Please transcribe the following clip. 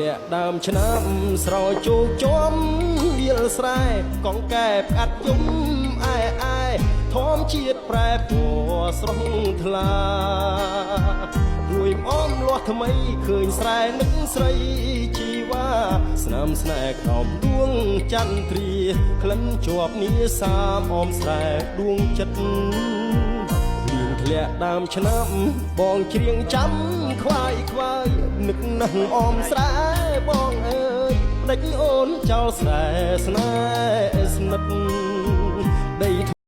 ធ្លាក់ដើមឆ្នាំស្រោចជោគជុំវាលស្រែកងកែផ្កាត់យំអែធម្មជាតិប្រែពណ៌ស្រស់ថ្លារួយអមលាស់ថ្មីឃើញស្រែនឹងស្រីជីវ៉ាស្នាមស្នេហ៍ក្រោមដួងចន្ទ្រាក្លិនជាប់នាសាមអមស្រែដួងចិត្តធ្លាក់ដើមឆ្នាំបងច្រៀងចាំខ្វាយនឹកណាស់អមស្រែបងអើយដេចអូនចោលស្រែស្នេហ៍ស្និទ្ធ